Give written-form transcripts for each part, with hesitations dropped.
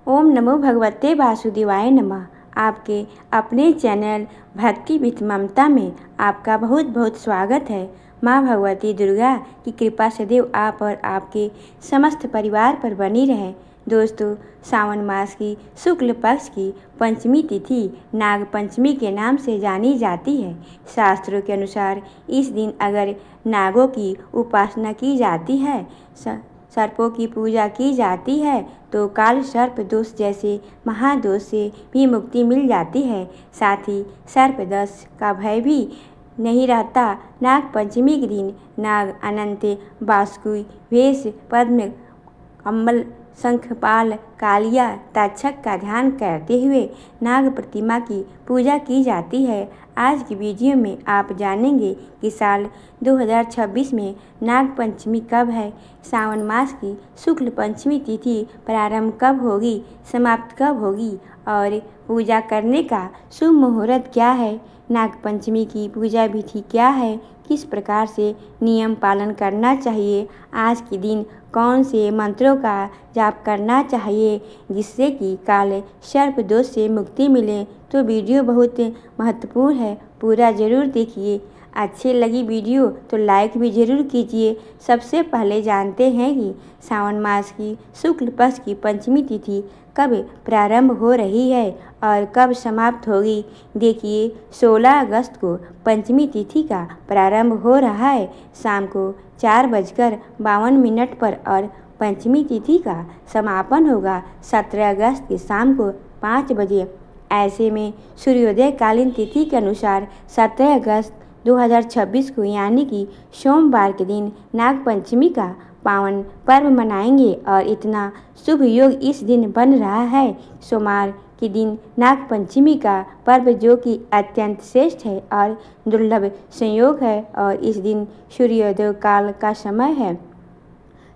ओम नमो भगवते वासुदेवाय नमः। आपके अपने चैनल भक्ति विथ ममता में आपका बहुत बहुत स्वागत है। माँ भगवती दुर्गा की कृपा सदैव आप और आपके समस्त परिवार पर बनी रहे। दोस्तों, सावन मास की शुक्ल पक्ष की पंचमी तिथि नाग पंचमी के नाम से जानी जाती है। शास्त्रों के अनुसार इस दिन अगर नागों की उपासना की जाती है, सर्पों की पूजा की जाती है तो काल सर्प दोष जैसे महादोष से भी मुक्ति मिल जाती है। साथ ही सर्प दोष का भय भी नहीं रहता। नाग पंचमी के दिन नाग अनंत बासुकी वेश पद्म कमल शंखपाल कालिया तक्षक का ध्यान करते हुए नाग प्रतिमा की पूजा की जाती है। आज की वीडियो में आप जानेंगे कि साल 2026 में नाग पंचमी कब है, सावन मास की शुक्ल पंचमी तिथि प्रारंभ कब होगी, समाप्त कब होगी और पूजा करने का शुभ मुहूर्त क्या है, नाग पंचमी की पूजा विधि क्या है, किस प्रकार से नियम पालन करना चाहिए, आज के दिन कौन से मंत्रों का जाप करना चाहिए जिससे कि काले सर्प दोष से मुक्ति मिले। तो वीडियो बहुत महत्वपूर्ण है, पूरा ज़रूर देखिए। अच्छी लगी वीडियो तो लाइक भी ज़रूर कीजिए। सबसे पहले जानते हैं कि सावन मास की शुक्ल पक्ष की पंचमी तिथि कब प्रारंभ हो रही है और कब समाप्त होगी। देखिए, 16 अगस्त को पंचमी तिथि का प्रारंभ हो रहा है शाम को 4:52 पर और पंचमी तिथि का समापन होगा 17 अगस्त की शाम को 5 बजे। ऐसे में सूर्योदय कालीन तिथि के अनुसार 17 अगस्त 2026 को यानी कि सोमवार के दिन नाग पंचमी का पावन पर्व मनाएंगे और इतना शुभ योग इस दिन बन रहा है। सोमवार के दिन नाग पंचमी का पर्व जो कि अत्यंत श्रेष्ठ है और दुर्लभ संयोग है और इस दिन सूर्योदय काल का समय है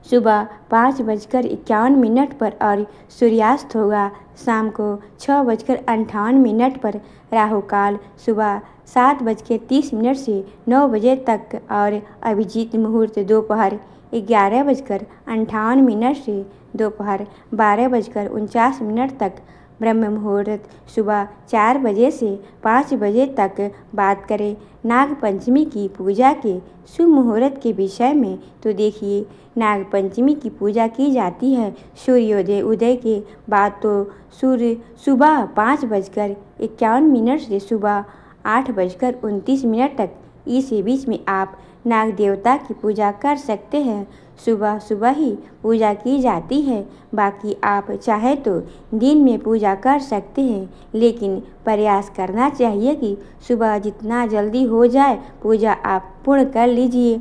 सुबह 5:51 पर और सूर्यास्त होगा शाम को 6:58 पर। राहु काल सुबह 7:30 से 9 बजे तक और अभिजीत मुहूर्त दोपहर 11:58 से दोपहर 12:49 तक। ब्रह्म मुहूर्त सुबह 4 बजे से 5 बजे तक। बात करें नाग पंचमी की पूजा के शुभ मुहूर्त के विषय में तो देखिए, नाग पंचमी की पूजा की जाती है सूर्योदय उदय के बाद तो सूर्य सुबह 5:51 से सुबह 8:29 तक। इस बीच में आप नाग देवता की पूजा कर सकते हैं। सुबह सुबह ही पूजा की जाती है, बाकी आप चाहे तो दिन में पूजा कर सकते हैं, लेकिन प्रयास करना चाहिए कि सुबह जितना जल्दी हो जाए पूजा आप पूर्ण कर लीजिए।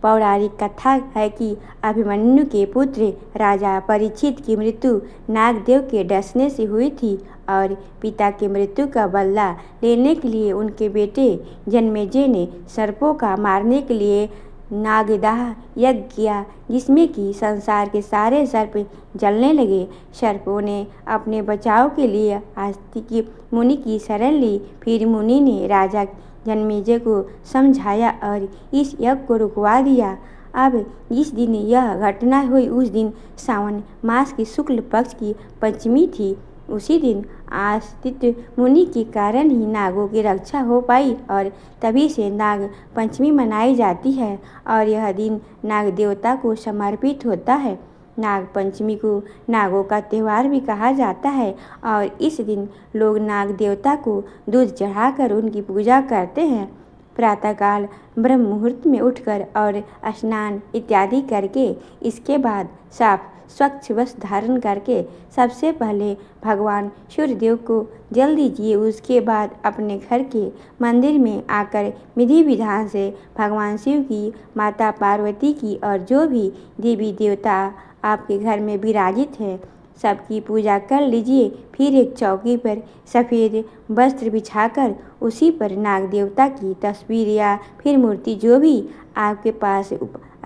पौराणिक कथा है कि अभिमन्यु के पुत्र राजा परीक्षित की मृत्यु नागदेव के डसने से हुई थी और पिता की मृत्यु का बदला लेने के लिए उनके बेटे जन्मेजय ने सर्पों का मारने के लिए नागदाह यज्ञ किया, जिसमें कि संसार के सारे सर्प जलने लगे। सर्पों ने अपने बचाव के लिए आस्तिक मुनि की शरण ली। फिर मुनि ने राजा जन्मेजय को समझाया और इस यज्ञ को रुकवा दिया। अब जिस दिन यह घटना हुई उस दिन सावन मास की शुक्ल पक्ष की पंचमी थी। उसी दिन आस्तिक मुनि के कारण ही नागों की रक्षा हो पाई और तभी से नाग पंचमी मनाई जाती है और यह दिन नाग देवता को समर्पित होता है। नाग पंचमी को नागों का त्यौहार भी कहा जाता है और इस दिन लोग नाग देवता को दूध चढ़ाकर उनकी पूजा करते हैं। प्रातःकाल ब्रह्म मुहूर्त में उठकर और स्नान इत्यादि करके इसके बाद साफ स्वच्छ वस्त्र धारण करके सबसे पहले भगवान सूर्यदेव को जल दीजिए। उसके बाद अपने घर के मंदिर में आकर विधि विधान से भगवान शिव की, माता पार्वती की और जो भी देवी देवता आपके घर में विराजित हैं सबकी पूजा कर लीजिए। फिर एक चौकी पर सफ़ेद वस्त्र बिछाकर उसी पर नाग देवता की तस्वीर या फिर मूर्ति जो भी आपके पास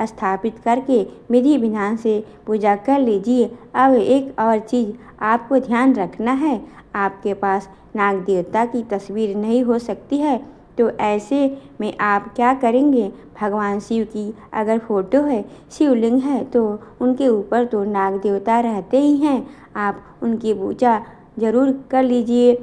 स्थापित करके विधि विधान से पूजा कर लीजिए। अब एक और चीज़ आपको ध्यान रखना है, आपके पास नाग देवता की तस्वीर नहीं हो सकती है तो ऐसे में आप क्या करेंगे, भगवान शिव की अगर फोटो है, शिवलिंग है, तो उनके ऊपर तो नाग देवता रहते ही हैं। आप उनकी पूजा ज़रूर कर लीजिए,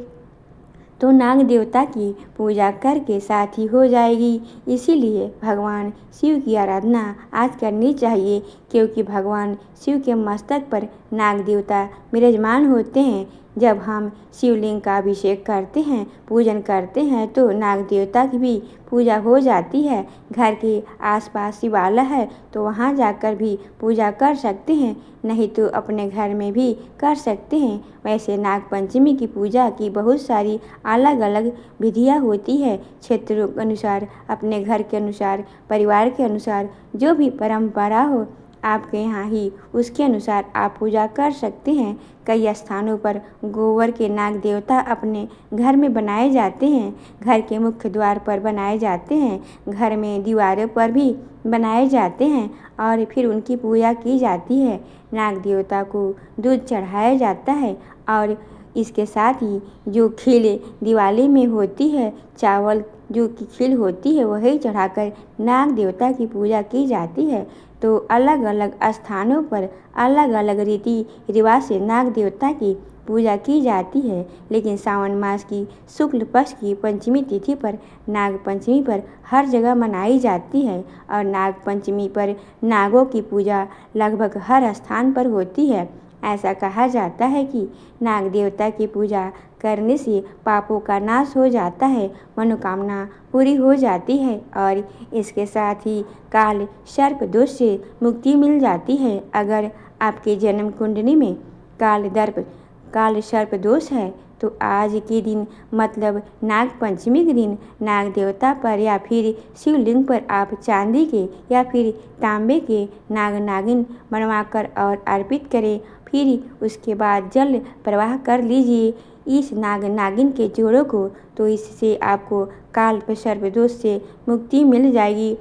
तो नाग देवता की पूजा करके साथ ही हो जाएगी। इसीलिए भगवान शिव की आराधना आज करनी चाहिए, क्योंकि भगवान शिव के मस्तक पर नाग देवता विराजमान होते हैं। जब हम शिवलिंग का अभिषेक करते हैं, पूजन करते हैं, तो नाग देवता की भी पूजा हो जाती है। घर के आसपास शिवालय है तो वहाँ जाकर भी पूजा कर सकते हैं, नहीं तो अपने घर में भी कर सकते हैं। वैसे नाग पंचमी की पूजा की बहुत सारी अलग अलग विधियाँ होती है। क्षेत्रों के अनुसार, अपने घर के अनुसार, परिवार के अनुसार, जो भी परंपरा हो आपके यहाँ ही, उसके अनुसार आप पूजा कर सकते हैं। कई स्थानों पर गोबर के नाग देवता अपने घर में बनाए जाते हैं, घर के मुख्य द्वार पर बनाए जाते हैं, घर में दीवारों पर भी बनाए जाते हैं और फिर उनकी पूजा की जाती है। नाग देवता को दूध चढ़ाया जाता है और इसके साथ ही जो खील दिवाली में होती है, चावल जो की खील होती है, वही चढ़ाकर नाग देवता की पूजा की जाती है। तो अलग अलग स्थानों पर अलग अलग रीति रिवाज से नाग देवता की पूजा की जाती है। लेकिन सावन मास की शुक्ल पक्ष की पंचमी तिथि पर, नाग पंचमी पर हर जगह मनाई जाती है और नाग पंचमी पर नागों की पूजा लगभग हर स्थान पर होती है। ऐसा कहा जाता है कि नाग देवता की पूजा करने से पापों का नाश हो जाता है, मनोकामना पूरी हो जाती है और इसके साथ ही काल सर्प दोष से मुक्ति मिल जाती है। अगर आपके जन्म कुंडली में काल सर्प दोष है तो आज के दिन मतलब नाग पंचमी के दिन नाग देवता पर या फिर शिवलिंग पर आप चांदी के या फिर तांबे के नाग नागिन बनवाकर और अर्पित करें। फिर उसके बाद जल प्रवाह कर लीजिए इस नाग नागिन के जोड़ों को, तो इससे आपको काल सर्प दोष से मुक्ति मिल जाएगी।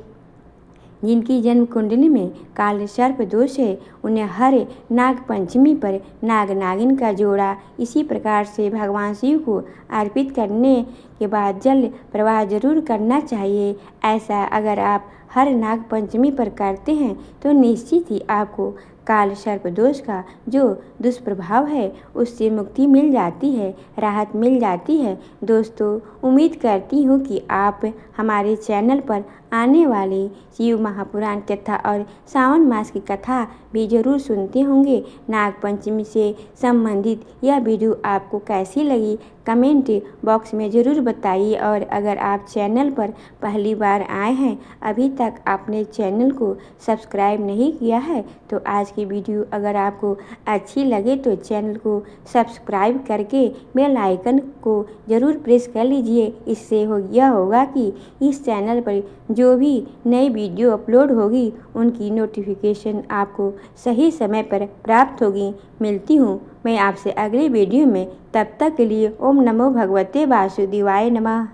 जिनकी जन्म कुंडली में काल सर्प दोष है, उन्हें हर नाग पंचमी पर नाग नागिन का जोड़ा इसी प्रकार से भगवान शिव को अर्पित करने के बाद जल प्रवाह जरूर करना चाहिए। ऐसा अगर आप हर नाग पंचमी पर करते हैं तो निश्चित ही आपको काल सर्प दोष का जो दुष्प्रभाव है उससे मुक्ति मिल जाती है, राहत मिल जाती है। दोस्तों, उम्मीद करती हूँ कि आप हमारे चैनल पर आने वाले शिव महापुराण कथा और सावन मास की कथा भी जरूर सुनते होंगे। नाग पंचमी से संबंधित यह वीडियो आपको कैसी लगी कमेंट बॉक्स में ज़रूर बताइए। और अगर आप चैनल पर पहली बार आए हैं, अभी तक आपने चैनल को सब्सक्राइब नहीं किया है, तो आज की वीडियो अगर आपको अच्छी लगे तो चैनल को सब्सक्राइब करके बेल आइकन को ज़रूर प्रेस कर लीजिए। इससे यह होगा कि इस चैनल पर जो भी नई वीडियो अपलोड होगी उनकी नोटिफिकेशन आपको सही समय पर प्राप्त होगी। मिलती हूँ मैं आपसे अगली वीडियो में, तब तक के लिए ओम नमो भगवते वासुदेवाय नमः।